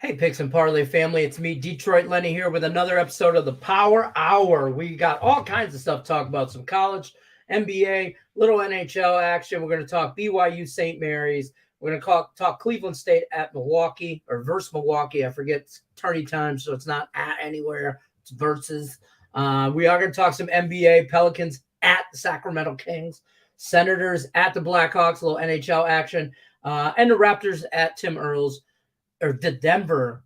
Hey, Picks and Parlay family, it's me, Detroit Lenny, here with another episode of the Power Hour. We got all kinds of stuff to talk about, some college, NBA, little NHL action. We're going to talk BYU St. Mary's. We're going to talk Cleveland State at Milwaukee, or versus Milwaukee. I forget tourney time, so it's not at anywhere. It's versus. We are going to talk some NBA, Pelicans at the Sacramento Kings, Senators at the Blackhawks, a little NHL action, and the Raptors at Tim Earls. Or the Denver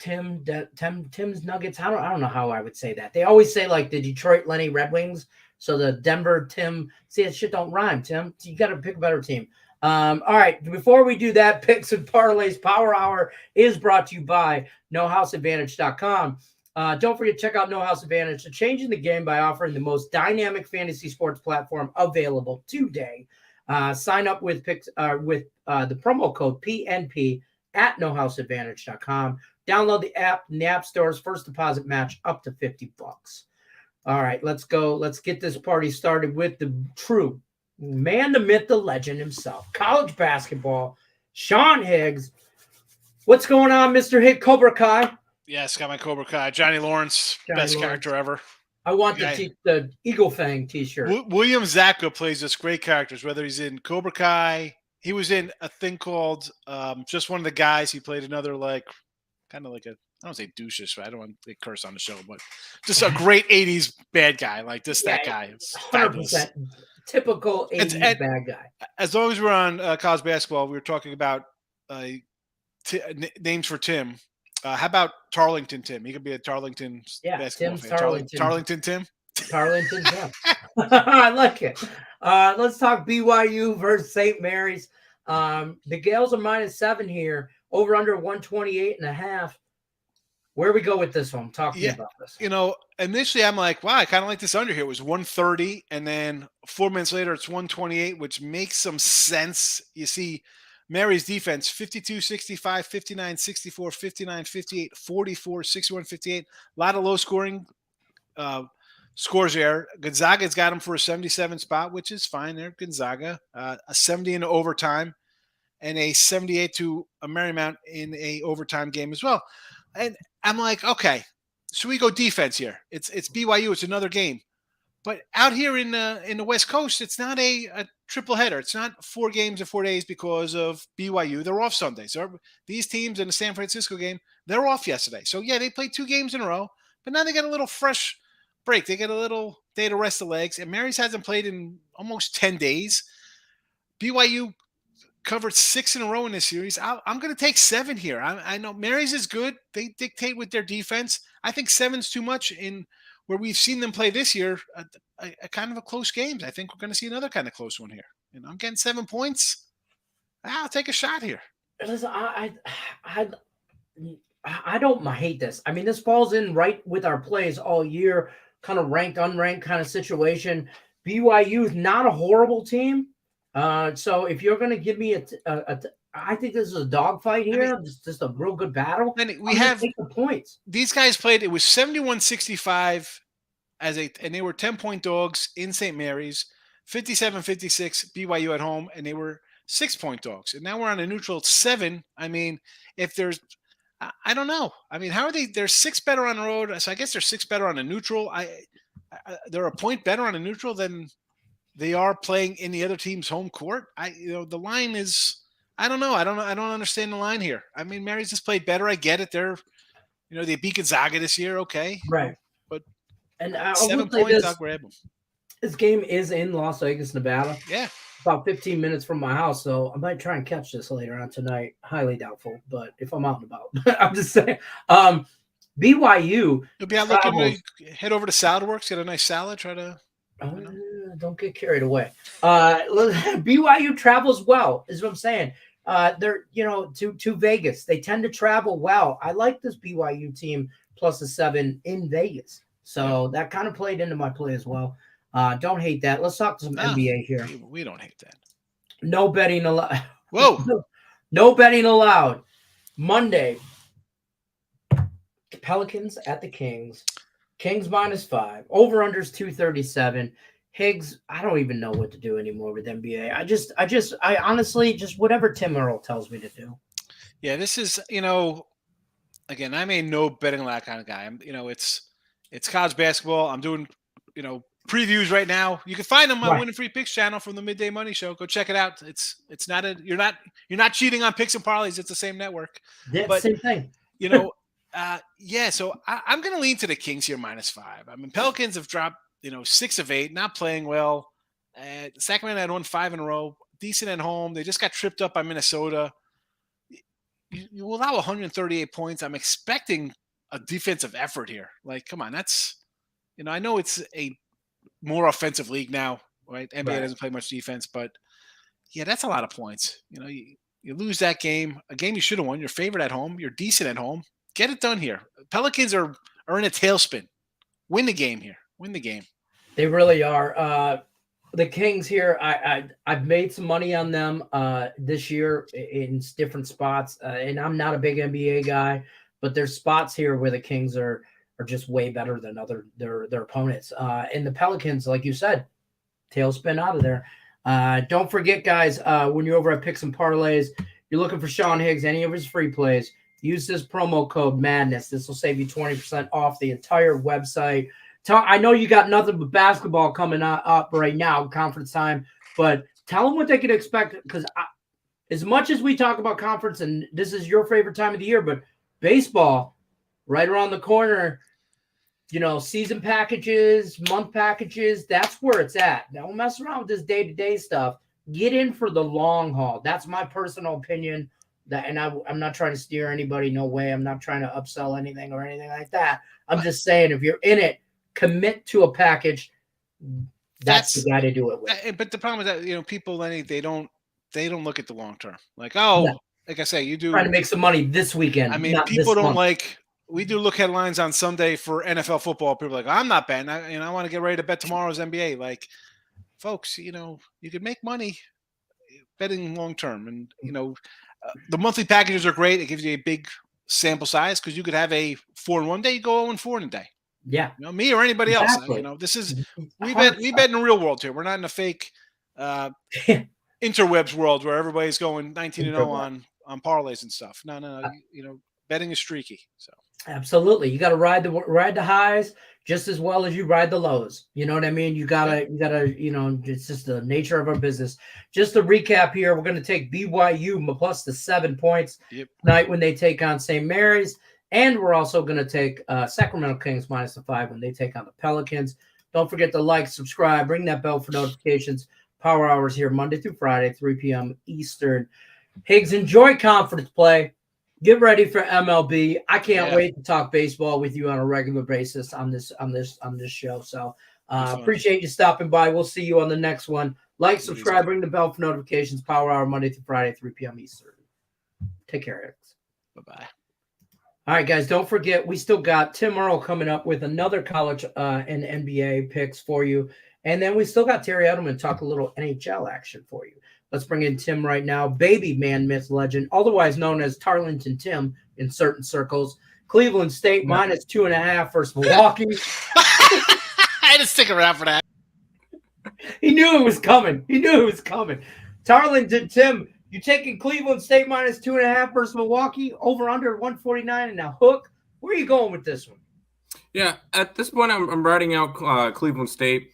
Tim's Nuggets. I don't know how I would say that. They always say like the Detroit Lenny Red Wings. So the Denver Tim. See, that shit don't rhyme, Tim. You got to pick a better team. All right. Before we do that, Picks and Parlays Power Hour is brought to you by NoHouseAdvantage.com. Don't forget to check out No House Advantage. They're changing the game by offering the most dynamic fantasy sports platform available today. Sign up with the promo code PNP at NoHouseAdvantage.com. Download the app in the app stores. First deposit match up to $50. All right, let's go. Let's get this party started with the true man, the myth, the legend himself. College basketball, Sean Higgs. What's going on, Mr. Hit Cobra Kai? Yes, got my Cobra Kai. Johnny Lawrence, best character ever. I want the Eagle Fang t-shirt. William Zabka plays this great characters, whether he's in Cobra Kai. He was in a thing called Just One of the Guys. He played another kind of like I don't say douches, but I don't want to curse on the show, but just a great 80s bad guy. Like that guy. It's 100% typical 80s bad guy. As long as we're on college basketball, we were talking about names for Tim. How about Tarlington Tim? He could be a Tarlington basketball fan. Tarlington Tim? Tarlington Tim. I like it. Let's talk BYU versus St. Mary's. The Gales are -7 here. Over under 128.5. Where we go with this one? Talk to me about this. Initially I'm like, wow, I kind of like this under here. It was 130, and then 4 minutes later it's 128, which makes some sense. You see Mary's defense, 52, 65, 59, 64, 59, 58, 44, 61, 58. A lot of low scoring scores there. Gonzaga's got them for a 77 spot, which is fine there. Gonzaga, a 70 in overtime, and a 78 to a Marymount in a overtime game as well. And I'm like, okay, so we go defense here. It's BYU. It's another game. But out here in the West Coast, it's not a triple header. It's not 4 games in 4 days because of BYU. They're off Sunday. So these teams in the San Francisco game, they're off yesterday. So, yeah, they played 2 games in a row. But now they got a little fresh break. They get a little day to rest the legs. And Mary's hasn't played in almost 10 days. BYU covered 6 in a row in this series. I'm going to take 7 here. I know Mary's is good. They dictate with their defense. I think 7's too much in where we've seen them play this year, a kind of a close game. I think we're going to see another kind of close one here. I'm getting 7 points. I'll take a shot here. Listen, I don't hate this. I mean, this falls in right with our plays all year, kind of ranked, unranked kind of situation. BYU is not a horrible team. So if you're going to give me I think this is a dogfight here. Just a real good battle. And we have take the points. These guys played. It was 71-65 and they were 10-point dogs in St. Mary's. 57-56 BYU at home, and they were 6-point dogs. And now we're on a neutral 7. I mean, if there's, I don't know. I mean, how are they? They're 6 better on the road, so I guess they're 6 better on a neutral. They're a point better on a neutral than they are playing in the other team's home court. The line is. I don't know. I don't understand the line here. I mean, Mary's just played better. I get it. They beat Gonzaga this year. Okay. Right. But 7 points, I'll grab them. This game is in Las Vegas, Nevada. Yeah. About 15 minutes from my house. So I might try and catch this later on tonight. Highly doubtful, but if I'm out and about, I'm just saying. BYU. You'll be out looking to head over to Salad Works, get a nice salad, try to. Don't get carried away. BYU travels well, is what I'm saying. They're to Vegas. They tend to travel well. I like this BYU team plus a 7 in Vegas. So that kind of played into my play as well. Don't hate that. Let's talk to some NBA here. We don't hate that. No betting allowed. Whoa. No betting allowed. Monday. Pelicans at the Kings. Kings -5. Over-unders 237. Higgs, I don't even know what to do anymore with NBA. I honestly just whatever Tim Earl tells me to do. Yeah, this is, again, I'm a no betting allowed kind of guy. It's college basketball. I'm doing, previews right now. You can find them on my Right. Winning Free Picks channel from the Midday Money Show. Go check it out. It's not you're not cheating on picks and parlays. It's the same network. Yeah, But same thing. you know, yeah. So I'm going to lean to the Kings here -5. I mean, Pelicans have dropped 6 of 8, not playing well. Sacramento had won 5 in a row, decent at home. They just got tripped up by Minnesota. You allow 138 points. I'm expecting a defensive effort here. Like, come on, that's I know it's a more offensive league now, right? NBA Right. doesn't play much defense, but yeah, that's a lot of points. You lose that game, a game you should have won. You're favored at home. You're decent at home. Get it done here. Pelicans are in a tailspin. Win the game here. Win the game. They really are. The Kings here, I've made some money on them this year in different spots, and I'm not a big NBA guy, but there's spots here where the Kings are just way better than their opponents. And the Pelicans, like you said, tailspin out of there. Don't forget, guys, when you're over at Picks and Parlays, you're looking for Sean Higgs, any of his free plays, use this promo code MADNESS. This will save you 20% off the entire website. I know you got nothing but basketball coming up right now, conference time, but tell them what they can expect, because as much as we talk about conference, and this is your favorite time of the year, but baseball right around the corner, season packages, month packages, that's where it's at. Don't mess around with this day-to-day stuff. Get in for the long haul. That's my personal opinion. I'm not trying to steer anybody, no way. I'm not trying to upsell anything or anything like that. I'm just saying, if you're in it, commit to a package. That's the guy to do it with. But the problem is that people, Lenny, they don't look at the long term. Like, like I say, you do trying to make some money this weekend. I mean, people don't like. We do look headlines on Sunday for NFL football. People are like, I'm not betting. I want to get ready to bet tomorrow's NBA. Like, folks, you could make money betting long term, and the monthly packages are great. It gives you a big sample size, because you could have a 4-1 day, you go 0-4 in a day. Yeah, Me or anybody else. This is we bet in the real world here. We're not in a fake interwebs world where everybody's going 19-0 on parlays and stuff. No. Betting is streaky. So absolutely, you got to ride the highs just as well as you ride the lows. You know what I mean? You gotta. It's just the nature of our business. Just to recap here, we're going to take BYU plus the 7 points tonight when they take on St. Mary's. And we're also going to take Sacramento Kings minus the 5 when they take on the Pelicans. Don't forget to like, subscribe, ring that bell for notifications. Power hours here Monday through Friday, 3 p.m. Eastern. Higgs, enjoy conference play. Get ready for MLB. I can't wait to talk baseball with you on a regular basis on this show. So appreciate you stopping by. We'll see you on the next one. Like, subscribe, ring the bell for notifications. Power hour Monday through Friday, 3 p.m. Eastern. Take care, Higgs. Bye-bye. All right, guys, don't forget, we still got Tim Earl coming up with another college and NBA picks for you. And then we still got Terry Edelman talk a little NHL action for you. Let's bring in Tim right now. Baby man, myth, legend, otherwise known as Tarleton Tim in certain circles. Cleveland State minus 2.5 versus Milwaukee. I had to stick around for that. He knew it was coming. Tarleton Tim, you taking Cleveland State minus 2.5 versus Milwaukee, over under 149 and a hook. Where are you going with this one? Yeah, at this point, I'm riding out Cleveland State.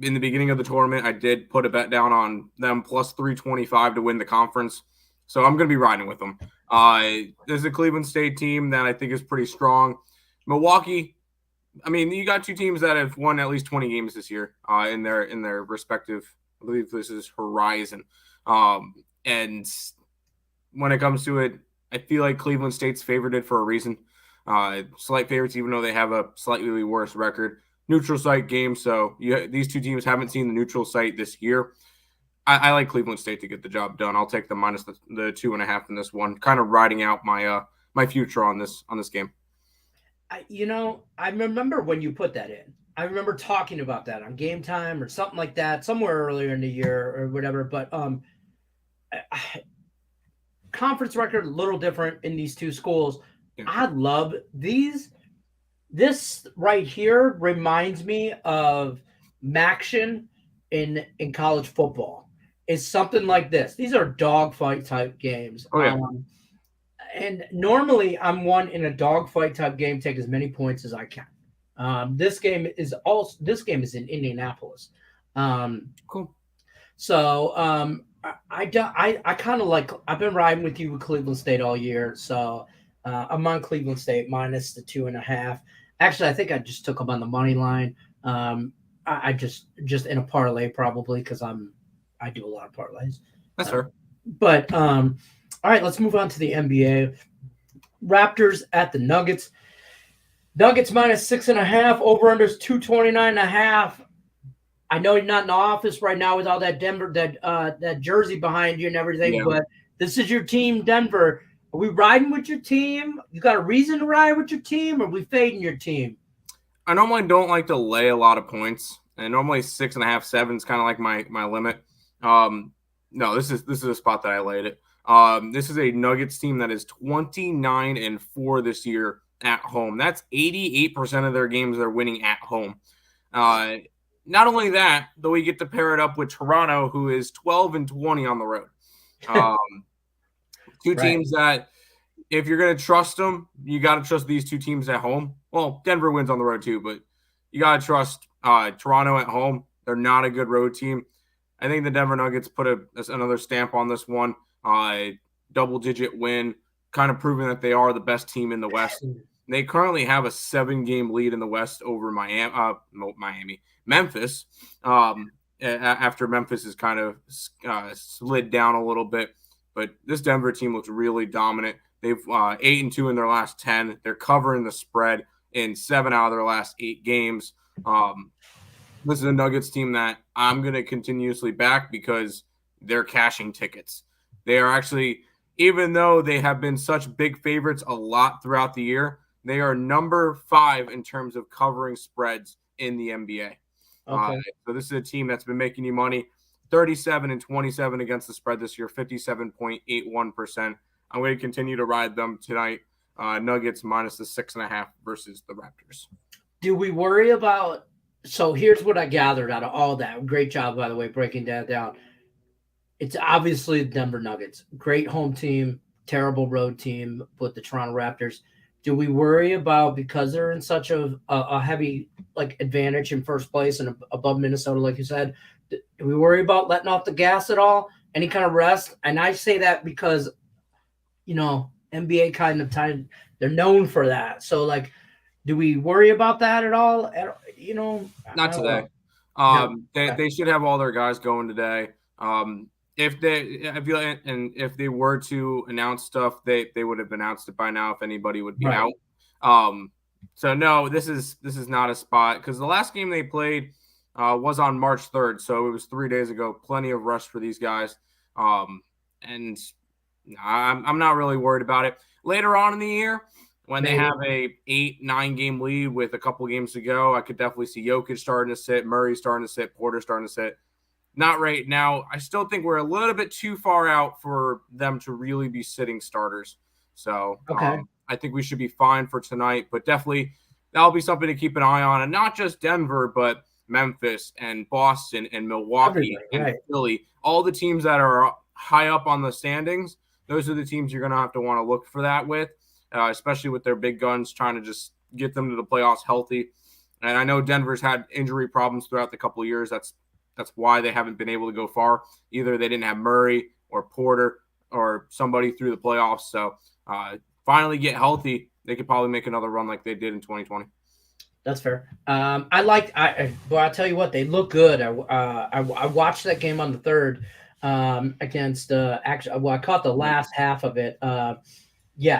In the beginning of the tournament, I did put a bet down on them plus 325 to win the conference. So I'm going to be riding with them. There's a Cleveland State team that I think is pretty strong. Milwaukee, I mean, you got two teams that have won at least 20 games this year in their respective, I believe this is Horizon. And when it comes to it, I feel like Cleveland State's favored for a reason. Slight favorites, even though they have a slightly worse record. Neutral site game, so these two teams haven't seen the neutral site this year. I like Cleveland State to get the job done. I'll take the minus the 2.5 in this one, kind of riding out my my future on this game. I remember when you put that in. I remember talking about that on Game Time or something like that, somewhere earlier in the year or whatever. But conference record a little different in these two schools. Yeah. I love these. This right here reminds me of Maction in college football. It's something like this. These are dogfight type games. Oh, yeah. And normally I'm one in a dogfight type game, take as many points as I can. This game is in Indianapolis. Cool. So I kind of like, I've been riding with you with Cleveland State all year. So I'm on Cleveland State minus the 2.5. Actually, I think I just took them on the money line. I just in a parlay probably because I do a lot of parlays. That's fair. But all right, let's move on to the NBA. Raptors at the Nuggets. Nuggets minus 6.5. Over unders 229.5. I know you're not in the office right now with all that Denver, that jersey behind you and everything, but this is your team, Denver. Are we riding with your team? You got a reason to ride with your team, or are we fading your team? I normally don't like to lay a lot of points, and normally 6.5, 7 is kind of like my limit. No, this is a spot that I laid it. This is a Nuggets team that is 29-4 this year at home. That's 88% of their games they're winning at home. Not only that, though, we get to pair it up with Toronto, who is 12-20 on the road. Two teams that, if you're going to trust them, you got to trust these two teams at home. Well, Denver wins on the road too, but you got to trust Toronto at home. They're not a good road team. I think the Denver Nuggets put another stamp on this one. Double-digit win, kind of proving that they are the best team in the West. They currently have a 7-game lead in the West over Memphis. After Memphis has kind of slid down a little bit, but this Denver team looks really dominant. They've 8-2 in their last 10. They're covering the spread in 7 out of their last 8 games. This is a Nuggets team that I'm going to continuously back because they're cashing tickets. They are actually, even though they have been such big favorites a lot throughout the year, they are number 5 in terms of covering spreads in the NBA. Okay. So this is a team that's been making you money. 37-27 against the spread this year, 57.81%. I'm going to continue to ride them tonight. Nuggets minus the 6.5 versus the Raptors. Do we worry about? So here's what I gathered out of all that. Great job, by the way, breaking that down. It's obviously the Denver Nuggets. Great home team, terrible road team with the Toronto Raptors. Do we worry about, because they're in such a heavy advantage in first place and above Minnesota, like you said, do we worry about letting off the gas at all? Any kind of rest? And I say that because, NBA kind of time, they're known for that. So, do we worry about that at all? Not today. They should have all their guys going today. If they were to announce stuff, they would have announced it by now if anybody would be out. So no, this is not a spot, because the last game they played was on March 3rd, so it was 3 days ago. Plenty of rest for these guys, and I'm not really worried about it. Later on in the year, when they have a 8-9 game lead with a couple games to go, I could definitely see Jokic starting to sit, Murray starting to sit, Porter starting to sit. Not right now. I still think we're a little bit too far out for them to really be sitting starters. So I think we should be fine for tonight, but definitely that'll be something to keep an eye on. And not just Denver, but Memphis and Boston and Milwaukee and Philly. All the teams that are high up on the standings, those are the teams you're going to have to want to look for that with, especially with their big guns, trying to just get them to the playoffs healthy. And I know Denver's had injury problems throughout the couple of years. That's why they haven't been able to go far. Either they didn't have Murray or Porter or somebody through the playoffs. So finally get healthy, they could probably make another run like they did in 2020. That's fair. I'll tell you what, they look good. I watched that game on the 3rd against I caught the last half of it.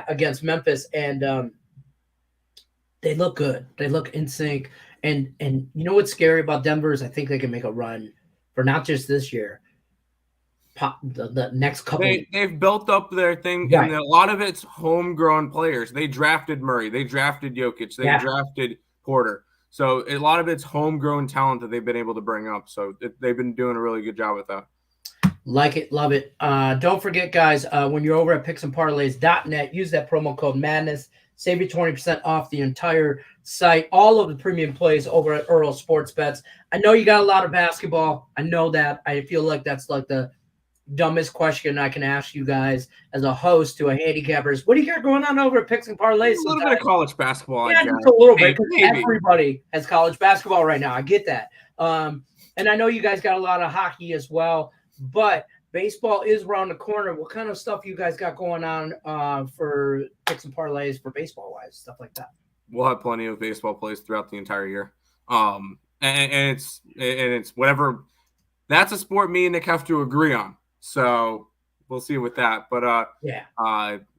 Against Memphis, and they look good. They look in sync. And you know what's scary about Denver is I think they can make a run for not just this year, the next couple. They've built up their thing, and a lot of it's homegrown players. They drafted Murray, they drafted Jokic, they drafted Porter. So a lot of it's homegrown talent that they've been able to bring up. So they've been doing a really good job with that. Like it, love it. Don't forget, guys, when you're over at picksandparlays.net, use that promo code MADNESS. Save you 20% off the entire site. All of the premium plays over at Earl Sports Bets. I know you got a lot of basketball. I know that. I feel like that's like the dumbest question I can ask you guys as a host to a handicappers. What do you got going on over at Picks and Parlays? A little bit of college basketball. Yeah, I guess. just a little bit, because Maybe. everybody has college basketball right now. I get that. And I know you guys got a lot of hockey as well, but baseball is around the corner. What kind of stuff you guys got going on for Picks and Parlays for baseball-wise, stuff like that? We'll have plenty of baseball plays throughout the entire year. And it's whatever. That's a sport me and Nick have to agree on. So we'll see with that. But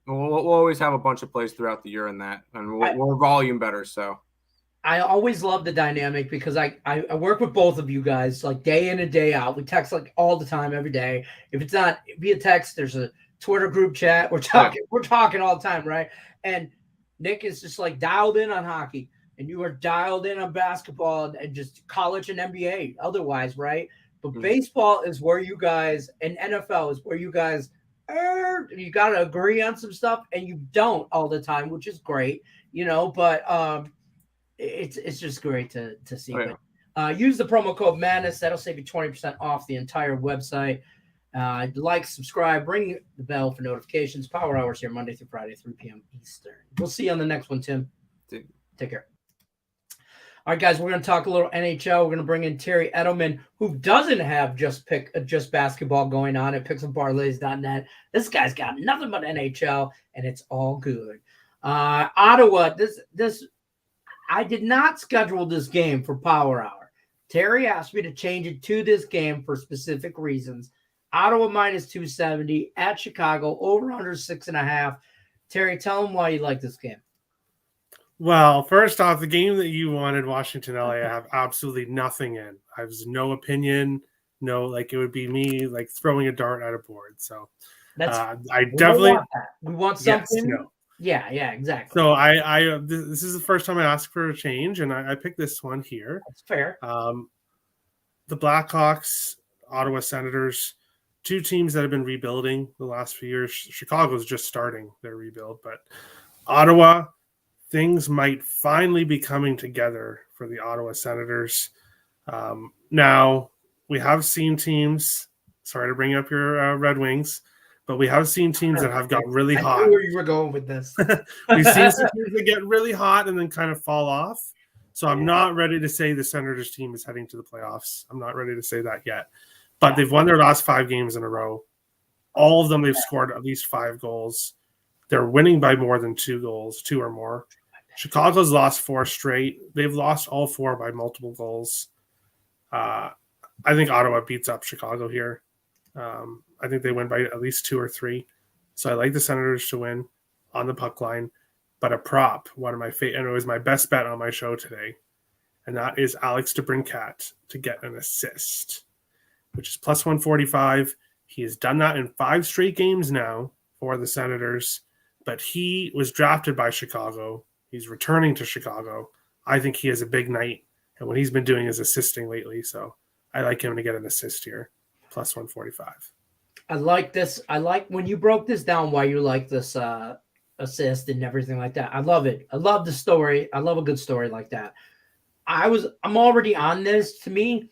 we'll always have a bunch of plays throughout the year in that, and we're volume better. So I always love the dynamic because I work with both of you guys like day in and day out. We text like all the time, every day. If it's not via text, there's a Twitter group chat. We're talking all the time, right? And Nick is just like dialed in on hockey, and you are dialed in on basketball and just college and NBA otherwise, right? But baseball is where you guys, and NFL is where you guys you got to agree on some stuff, and you don't all the time, which is great, but it's just great to see. Oh, yeah. But, use the promo code MADNESS. That'll save you 20% off the entire website. Like, subscribe, ring the bell for notifications. Power Hours here Monday through Friday, 3 p.m. Eastern. We'll see you on the next one, Tim. Take care. All right, guys, we're going to talk a little NHL. We're going to bring in Terry Edelman, who doesn't have just basketball going on at picksandparlays.net. This guy's got nothing but NHL, and it's all good. Ottawa, this I did not schedule this game for Power Hour. Terry asked me to change it to this game for specific reasons. Ottawa minus 270 at Chicago, over under 6.5. Terry, tell him why you like this game. Well, first off, the game that you wanted, Washington, LA, I have absolutely nothing in. I have no opinion. It would be me like throwing a dart at a board. So I definitely we want something. Yes, no. Yeah, exactly. So this is the first time I asked for a change, and I picked this one here. That's fair. The Blackhawks, Ottawa Senators, two teams that have been rebuilding the last few years. Chicago's just starting their rebuild, but Ottawa, things might finally be coming together for the Ottawa Senators. Now, we have seen teams, sorry to bring up your Red Wings, but we have seen teams that have got really hot. I knew where you were going with this. We've seen some teams that get really hot and then kind of fall off. So I'm not ready to say the Senators team is heading to the playoffs. I'm not ready to say that yet. But they've won their last 5 games in a row. All of them, they've scored at least 5 goals. They're winning by more than 2 goals, 2 or more. Chicago's lost 4 straight. They've lost all 4 by multiple goals. I think Ottawa beats up Chicago here. I think they win by at least 2 or 3. So I like the Senators to win on the puck line. But a prop, one of my favorite, and it was my best bet on my show today, and that is Alex DeBrincat to get an assist, which is plus 145. He has done that in 5 straight games now for the Senators, but he was drafted by Chicago. He's returning to Chicago. I think he has a big night, and what he's been doing is assisting lately, so I like him to get an assist here, plus 145. I like this. I like when you broke this down, why you like this assist and everything like that. I love it. I love the story. I love a good story like that. I'm already on this. To me,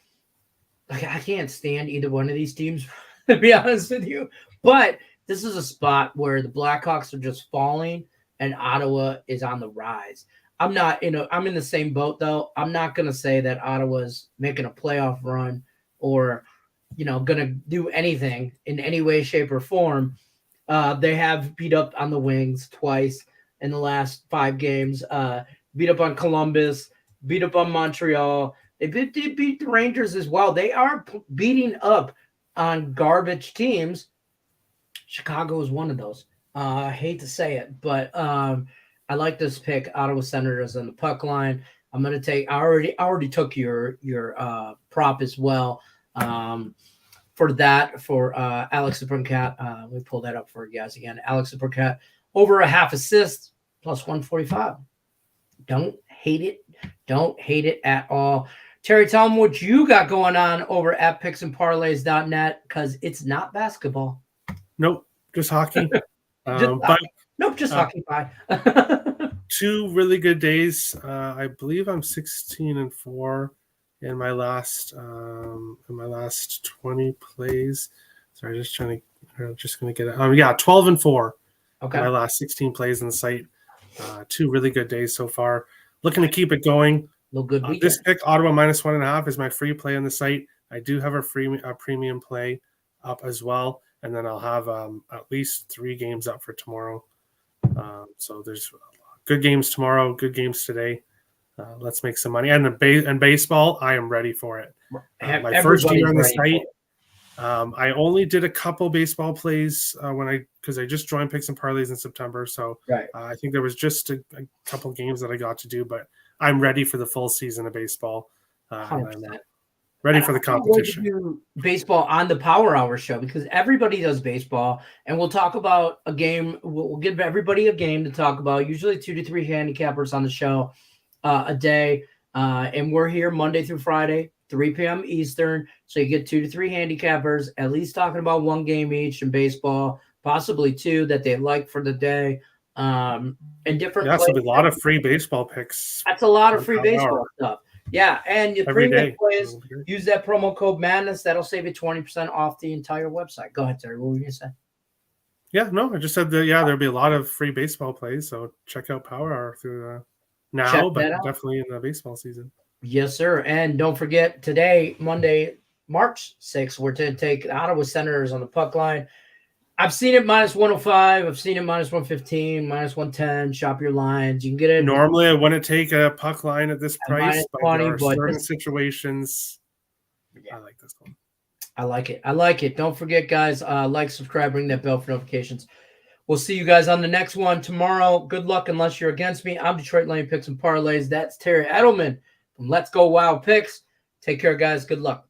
like, I can't stand either one of these teams, to be honest with you. But this is a spot where the Blackhawks are just falling and Ottawa is on the rise. I'm in the same boat though. I'm not gonna say that Ottawa's making a playoff run or gonna do anything in any way, shape, or form. They have beat up on the Wings twice in the last 5 games. Beat up on Columbus, beat up on Montreal. They beat the Rangers as well. They are beating up on garbage teams. Chicago is one of those. I hate to say it, but I like this pick. Ottawa Senators on the puck line. I'm gonna take. I already took your prop as well. For Alex DeBrincat, let me pull that up for you guys again. Alex DeBrincat over a half assist plus 145. Don't hate it. Don't hate it at all. Terry, tell them what you got going on over at picksandparlays.net, because it's not basketball. Nope, just hockey. Just hockey. Bye. 2 really good days. I believe I'm 16-4 in my last 20 plays. Sorry, just going to get it. Yeah, 12-4. Okay. My last 16 plays on the site. 2 really good days so far. Looking to keep it going. Little good weekend. This pick, Ottawa -1.5, is my free play on the site. I do have a premium play up as well, and then I'll have at least 3 games up for tomorrow. So there's good games tomorrow, good games today. Let's make some money. And baseball, I am ready for it. My first year on the site. I only did a couple baseball plays because I just joined Picks and Parlays in September. So right. I think there was just a couple games that I got to do, but I'm ready for the full season of baseball. And I'm ready for the competition. Do baseball on the Power Hour show because everybody does baseball, and we'll talk about a game. We'll give everybody a game to talk about. Usually 2 to 3 handicappers on the show a day, and we're here Monday through Friday. 3 p.m. Eastern, so you get 2 to 3 handicappers, at least talking about 1 game each in baseball, possibly 2 that they like for the day, and different. Yeah, so a lot of free baseball picks. That's a lot of free baseball stuff. Yeah, and your premium plays, use that promo code Madness. That'll save you 20% off the entire website. Go ahead, Terry. What were you going to say? Yeah, no, I just said that. Yeah, there'll be a lot of free baseball plays, so check out Power Hour through now, but definitely in the baseball season. Yes, sir. And don't forget today, Monday, March 6th, we're to take Ottawa Senators on the puck line. I've seen it -105. I've seen it -115, -110. Shop your lines. You can get it. Normally, I wouldn't take a puck line at this price, but there are certain this, situations. Yeah. I like this one. I like it. I like it. Don't forget, guys, like, subscribe, ring that bell for notifications. We'll see you guys on the next one tomorrow. Good luck unless you're against me. I'm Detroit Lane Picks and Parlays. That's Terry Edelman from Let's Go Wild Picks. Take care, guys. Good luck.